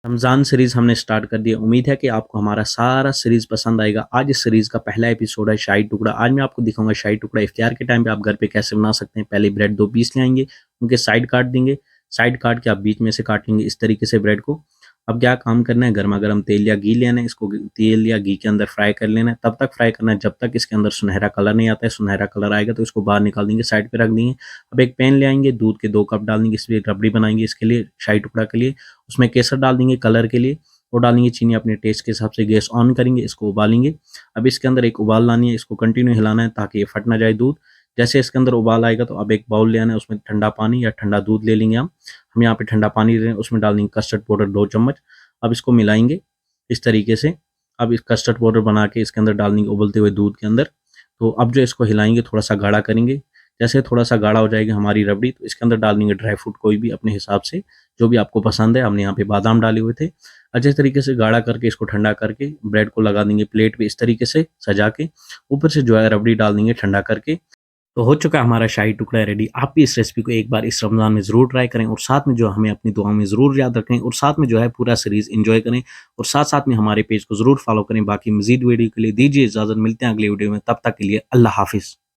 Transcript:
Ramzan series हमने start कर दी है। उम्मीद है कि आपको हमारा सारा सीरीज़ पसंद आएगा। आज इस सीरीज़ का पहला एपिसोड है शाही टुकड़ा। आज मैं आपको दिखाऊँगा शाही टुकड़ा इफ्तियार के टाइम पे आप घर पे कैसे बना सकते हैं। पहले ब्रेड 2 पीस ले आएँगे, उनके साइड काट देंगे। साइड काट के आप बीच में से काट लेंगे इस तरीके से ब्रेड को। अब क्या काम करना है, गरमा-गरम तेल या घी लेना है, इसको तेल या घी के अंदर फ्राई कर लेना है। तब तक फ्राई करना है जब तक इसके अंदर सुनहरा कलर नहीं आता है। सुनहरा कलर आएगा तो इसको बाहर निकाल देंगे, साइड पे रख देंगे। अब एक पैन ले आएँगे, दूध के 2 कप डाल देंगे, इसमें एक रबड़ी बनाएँगे इसके लिए, शाही टुकड़ा के लिए। उसमें केसर डाल देंगे कलर के लिए और डालेंगे चीनी अपने टेस्ट के हिसाब से। गैस ऑन करेंगे, इसको उबालेंगे। अब इसके अंदर एक उबाल लानी है, इसको कंटिन्यू हिलाना है ताकि ये फट ना जाए दूध। जैसे इसके अंदर उबाल आएगा तो अब एक बाउल ले आना है, उसमें ठंडा पानी या ठंडा दूध ले लेंगे हम यहाँ पे ठंडा पानी ले रहे हैं, उसमें डाल देंगे कस्टर्ड पाउडर 2 चम्मच। अब इसको मिलाएंगे इस तरीके से। अब इस कस्टर्ड पाउडर बना के इसके अंदर डाल देंगे उबलते हुए दूध के अंदर। तो अब जो इसको हिलाएंगे, थोड़ा सा गाढ़ा करेंगे। जैसे थोड़ा सा गाढ़ा हो जाएगी हमारी रबड़ी तो इसके अंदर डाल देंगे ड्राई फ्रूट कोई भी अपने हिसाब से, जो भी आपको पसंद है। हमने यहाँ पे बादाम डाले हुए थे। अच्छे तरीके से गाढ़ा करके इसको ठंडा करके ब्रेड को लगा देंगे प्लेट पे इस तरीके से सजा के। ऊपर से जो है रबड़ी डाल देंगे ठंडा करके। तो हो चुका है हमारा शाही टुकड़ा रेडी। आप भी इस रेसिपी को एक बार इस रमज़ान में ज़रूर ट्राई करें और साथ में जो हमें अपनी दुआओं में ज़रूर याद रखें और साथ में जो है पूरा सीरीज़ एंजॉय करें और साथ-साथ में हमारे पेज को ज़रूर फॉलो करें। बाकी मज़ीद वीडियो के लिए दीजिए इजाज़त, मिलते हैं अगली वीडियो में, तब तक के लिए अल्लाह हाफ़िज़।